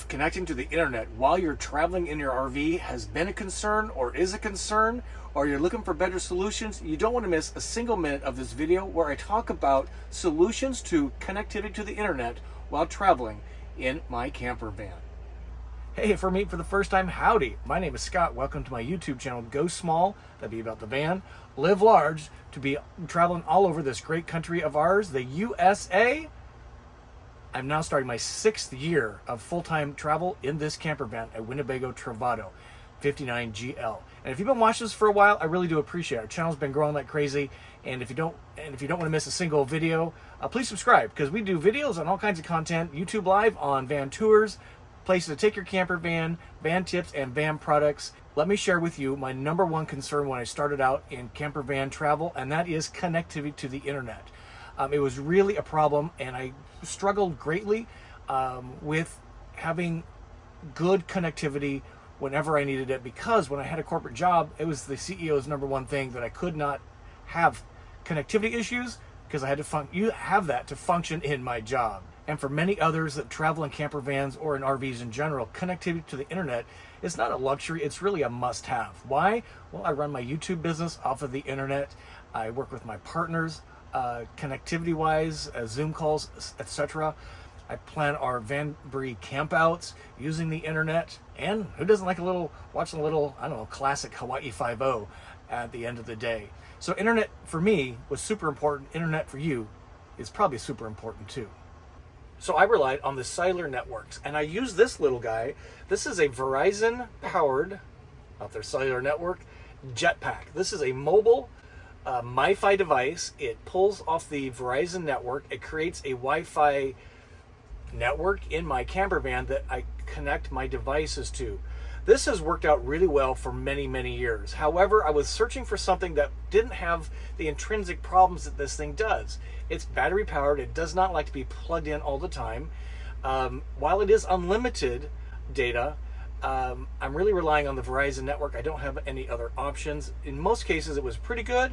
if connecting to the internet while you're traveling in your RV has been a concern or is a concern, or you're looking for better solutions, you don't want to miss a single minute of this video where I talk about solutions to connectivity to the internet while traveling in my camper van. Hey, if we're meeting for the first time, howdy. My name is Scott. Welcome to my YouTube channel, Go Small, that'd be about the van, Live Large, to be traveling all over this great country of ours, the USA. I'm now starting my 6th year of full-time travel in this camper van at Winnebago Travado 59GL. And if you've been watching this for a while, I really do appreciate it. Our channel's been growing like crazy, and if you don't want to miss a single video, please subscribe, because we do videos on all kinds of content, YouTube Live on van tours, places to take your camper van, van tips, and van products. Let me share with you my #1 concern when I started out in camper van travel, and that is connectivity to the internet. It was really a problem, and I struggled greatly with having good connectivity whenever I needed it, because when I had a corporate job, it was the CEO's #1 thing that I could not have connectivity issues, because I had to have that to function in my job. And for many others that travel in camper vans or in RVs in general, connectivity to the internet is not a luxury, it's really a must-have. Why? Well, I run my YouTube business off of the internet. I work with my partners, connectivity-wise, Zoom calls, etc. I plan our Vanbree campouts using the internet. And who doesn't like watching a little, I don't know, classic Hawaii Five-0 at the end of the day? So internet for me was super important. Internet for you is probably super important too. So I relied on the cellular networks, and I use this little guy. This is a Verizon powered, out there, cellular network, JetPack. This is a mobile MiFi device. It pulls off the Verizon network. It creates a Wi-Fi network in my camper van that I connect my devices to. This has worked out really well for many, many years. However, I was searching for something that didn't have the intrinsic problems that this thing does. It's battery powered. It does not like to be plugged in all the time. While it is unlimited data, I'm really relying on the Verizon network. I don't have any other options. In most cases, it was pretty good,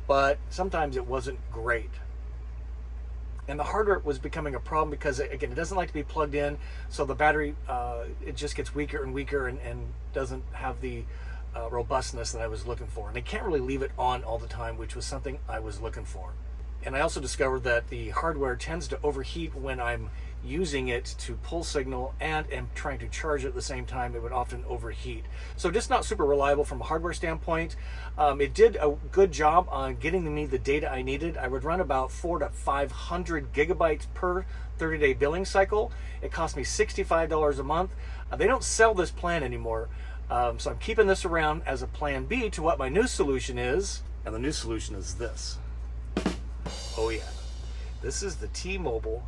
but sometimes it wasn't great. And the hardware was becoming a problem because, again, it doesn't like to be plugged in, so the battery, it just gets weaker and weaker and doesn't have the robustness that I was looking for. And I can't really leave it on all the time, which was something I was looking for. And I also discovered that the hardware tends to overheat when I'm using it to pull signal and am trying to charge it at the same time. It would often overheat. So just not super reliable from a hardware standpoint. It did a good job on getting me the data I needed. I would run about 400 to 500 gigabytes per 30-day billing cycle. It cost me $65 a month. They don't sell this plan anymore. So I'm keeping this around as a plan B to what my new solution is. And the new solution is this. Oh yeah, this is the T-Mobile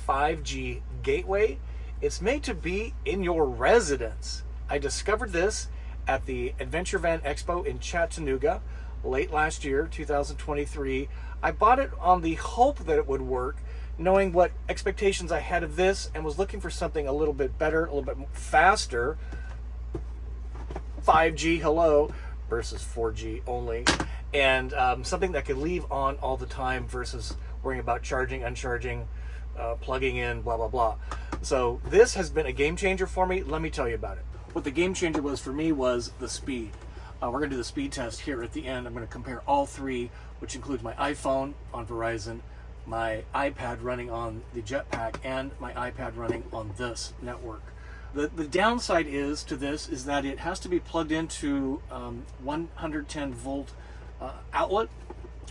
5G gateway. It's made to be in your residence. I discovered this at the Adventure Van Expo in Chattanooga late last year, 2023. I bought it on the hope that it would work, knowing what expectations I had of this, and was looking for something a little bit better, a little bit faster. 5G, hello, versus 4G only. And something that could leave on all the time versus worrying about charging, uncharging, plugging in, blah, blah, blah. So this has been a game changer for me. Let me tell you about it. What the game changer was for me was the speed. We're going to do the speed test here at the end. I'm going to compare all three, which includes my iPhone on Verizon, my iPad running on the JetPack, and my iPad running on this network. The downside is to this is that it has to be plugged into 110 volt outlet,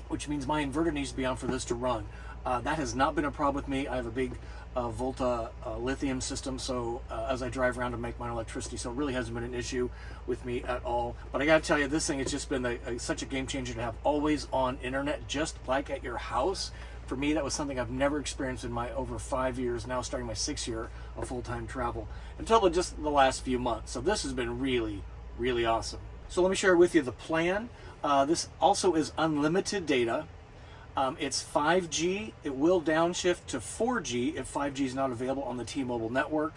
which means my inverter needs to be on for this to run. That has not been a problem with me. I have a big Volta lithium system, so as I drive around to make my own electricity, so it really hasn't been an issue with me at all. But I gotta tell you, this thing has just been such a game changer to have always on internet, just like at your house. For me, that was something I've never experienced in my over 5 years, now starting my 6th year of full-time travel, until just the last few months. So this has been really, really awesome. So let me share with you the plan. This also is unlimited data. It's 5G. It will downshift to 4G if 5G is not available on the T-Mobile network.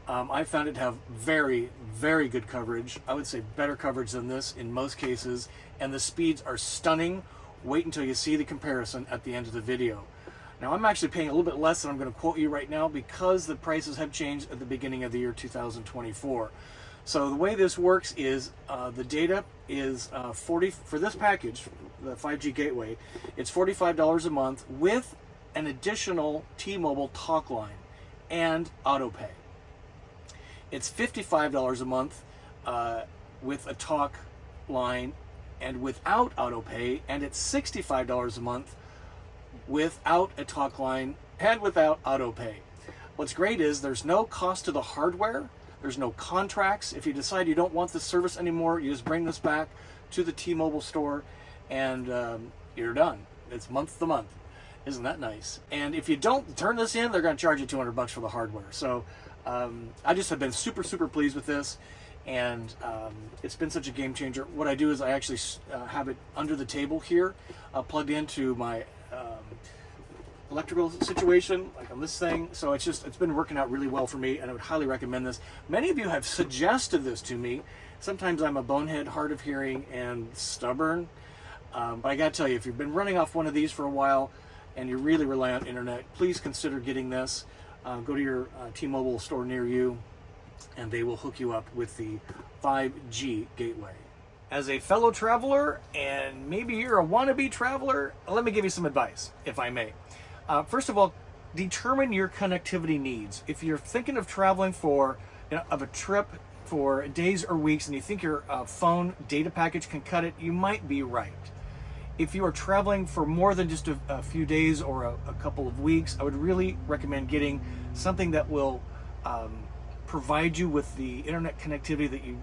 I found it to have very, very good coverage. I would say better coverage than this in most cases, and the speeds are stunning. Wait until you see the comparison at the end of the video. Now I'm actually paying a little bit less than I'm going to quote you right now because the prices have changed at the beginning of the year 2024. So the way this works is the data is 40 for this package, the 5G gateway. It's $45 a month with an additional T-Mobile talk line and auto pay. It's $55 a month with a talk line and without auto pay, and it's $65 a month without a talk line and without auto pay. What's great is there's no cost to the hardware. There's no contracts. If you decide you don't want this service anymore, you just bring this back to the T-Mobile store and you're done. It's month to month. Isn't that nice? And if you don't turn this in, they're going to charge you $200 for the hardware. So I just have been super, super pleased with this. And it's been such a game changer. What I do is I actually have it under the table here, plugged into my electrical situation, like on this thing. So it's been working out really well for me, and I would highly recommend this. Many of you have suggested this to me. Sometimes I'm a bonehead, hard of hearing, and stubborn. But I gotta tell you, if you've been running off one of these for a while and you really rely on internet, please consider getting this. Go to your T-Mobile store near you, and they will hook you up with the 5G gateway. As a fellow traveler, and maybe you're a wannabe traveler, let me give you some advice, if I may. First of all, determine your connectivity needs. If you're thinking of traveling of a trip for days or weeks and you think your phone data package can cut it, you might be right. If you are traveling for more than just a few days or a couple of weeks, I would really recommend getting something that will provide you with the internet connectivity that you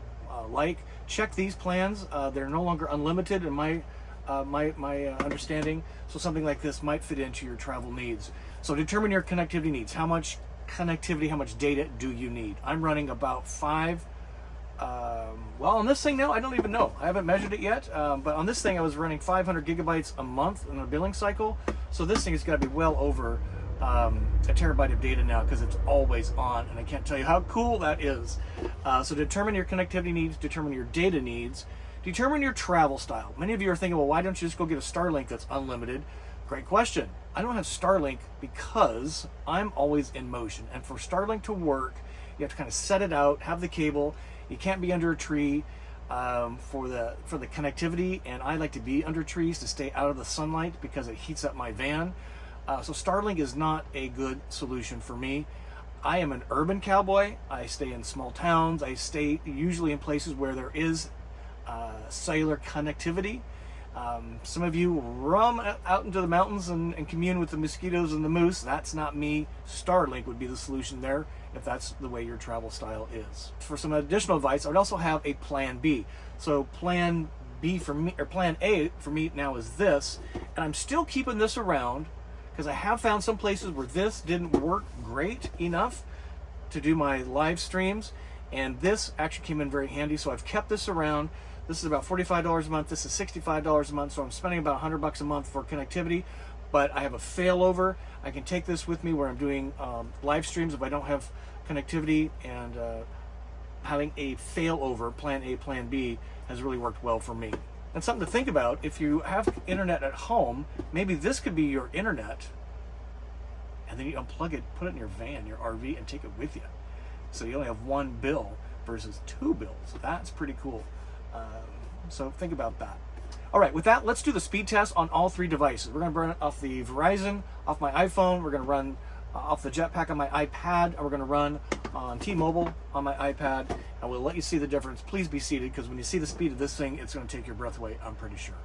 like. Check these plans. They're no longer unlimited in my understanding, so something like this might fit into your travel needs. So determine your connectivity needs. How much connectivity, how much data do you need? I'm running about 5. Well, on this thing now, I don't even know. I haven't measured it yet, but on this thing I was running 500 gigabytes a month in a billing cycle. So this thing has got to be well over a terabyte of data now because it's always on, and I can't tell you how cool that is. So determine your connectivity needs, determine your data needs, determine your travel style. Many of you are thinking, well, why don't you just go get a Starlink that's unlimited? Great question. I don't have Starlink because I'm always in motion. And for Starlink to work, you have to kind of set it out, have the cable. You can't be under a tree for the connectivity. And I like to be under trees to stay out of the sunlight because it heats up my van. So Starlink is not a good solution for me. I am an urban cowboy. I stay in small towns. I stay usually in places where there is cellular connectivity. Some of you roam out into the mountains and commune with the mosquitoes and the moose. That's not me. Starlink would be the solution there if that's the way your travel style is. For some additional advice, I would also have a plan B. So plan B for me, or plan A for me now is this, and I'm still keeping this around because I have found some places where this didn't work great enough to do my live streams, and this actually came in very handy, so I've kept this around. This is about $45 a month. This is $65 a month, so I'm spending about $100 a month for connectivity, but I have a failover. I can take this with me where I'm doing live streams if I don't have connectivity, and having a failover, plan A, plan B, has really worked well for me. And something to think about, if you have internet at home, maybe this could be your internet, and then you unplug it, put it in your van, your RV, and take it with you. So you only have one bill versus 2 bills. That's pretty cool. So think about that. All right, with that, let's do the speed test on all 3 devices. We're going to run it off the Verizon, off my iPhone. We're going to run off the JetPack on my iPad, and we're going to run on T-Mobile on my iPad, and we'll let you see the difference. Please be seated, because when you see the speed of this thing, it's going to take your breath away, I'm pretty sure.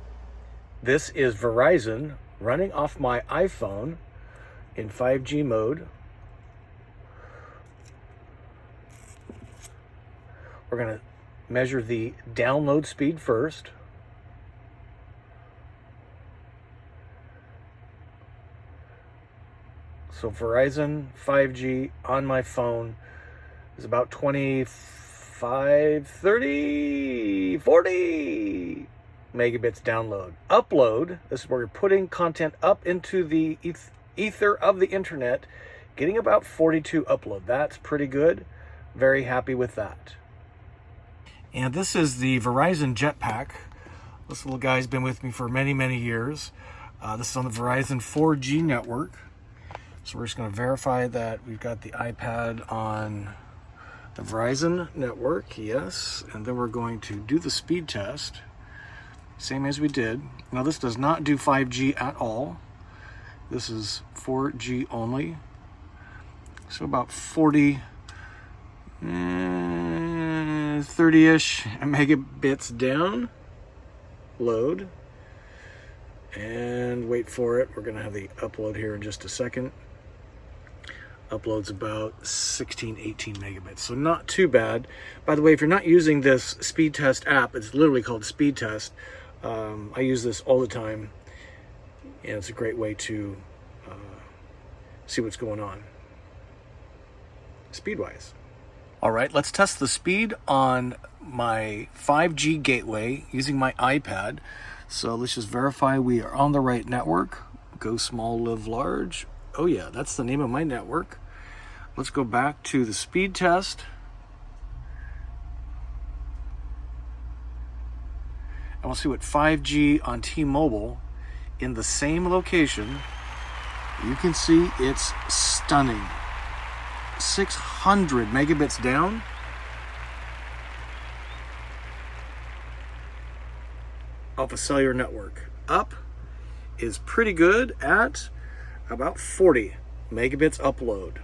This is Verizon running off my iPhone in 5G mode. We're going to measure the download speed first. So Verizon 5G on my phone is about 25, 30, 40 megabits download. Upload, this is where you're putting content up into the ether of the internet, getting about 42 upload. That's pretty good. Very happy with that. And this is the Verizon JetPack. This little guy's been with me for many, many years. This is on the Verizon 4G network. So we're just going to verify that we've got the iPad on the Verizon network, yes, and then we're going to do the speed test, same as we did. Now this does not do 5G at all. This is 4G only. So about 30-ish megabits down. Load. And wait for it. We're going to have the upload here in just a second. Uploads about 16, 18 megabits. So not too bad. By the way, if you're not using this speed test app, it's literally called speed test. I use this all the time, and it's a great way to see what's going on speed-wise. All right, let's test the speed on my 5G gateway using my iPad. So let's just verify we are on the right network. Go small, live large. Oh yeah, that's the name of my network. Let's go back to the speed test. And we'll see what 5G on T-Mobile in the same location. You can see it's stunning. 600 megabits down. Off a cellular network. Up is pretty good at about 40 megabits upload.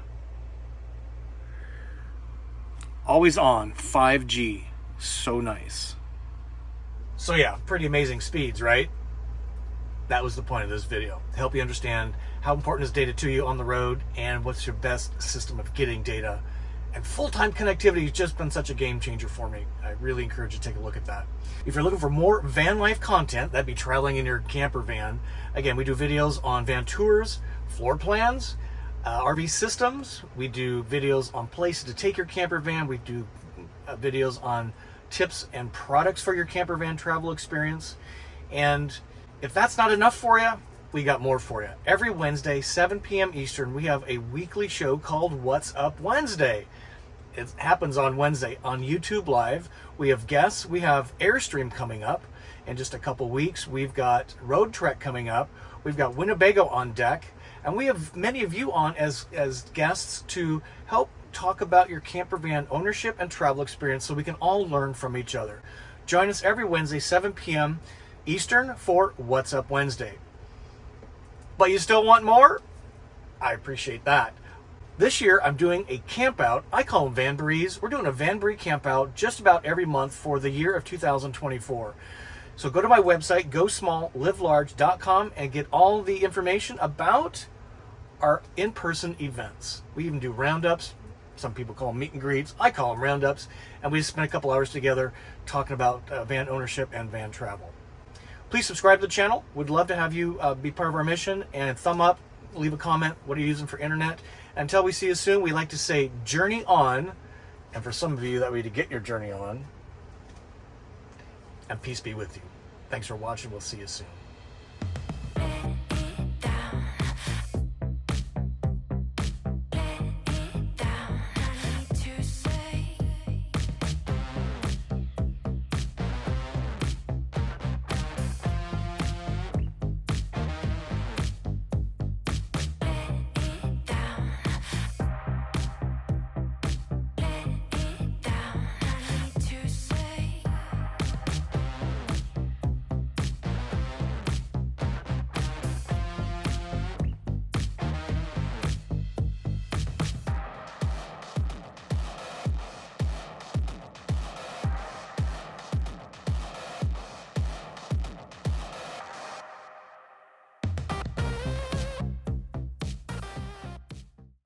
Always on 5G. So nice. So yeah, pretty amazing speeds, right? That was the point of this video, to help you understand how important is data to you on the road and what's your best system of getting data. And full-time connectivity has just been such a game changer for me. I really encourage you to take a look at that. If you're looking for more van life content, that'd be traveling in your camper van. Again, we do videos on van tours, floor plans, RV systems. We do videos on places to take your camper van. We do videos on tips and products for your camper van travel experience. And if that's not enough for you, we got more for you. Every Wednesday, 7 p.m. Eastern, we have a weekly show called What's Up Wednesday. It happens on Wednesday on YouTube Live. We have guests. We have Airstream coming up in just a couple weeks. We've got Road Trek coming up. We've got Winnebago on deck. And we have many of you on as guests to help talk about your camper van ownership and travel experience so we can all learn from each other. Join us every Wednesday, 7 p.m. Eastern for What's Up Wednesday. But you still want more? I appreciate that. This year I'm doing a camp out. I call them Vanburies. We're doing a Vanbury camp out just about every month for the year of 2024. So go to my website, GoSmallLiveLarge.com, and get all the information about our in-person events. We even do roundups. Some people call them meet and greets. I call them roundups. And we just spend a couple hours together talking about van ownership and van travel. Please subscribe to the channel. We'd love to have you be part of our mission. And thumb up, leave a comment. What are you using for internet? Until we see you soon, we like to say journey on. And for some of you, that way to get your journey on. And peace be with you. Thanks for watching. We'll see you soon.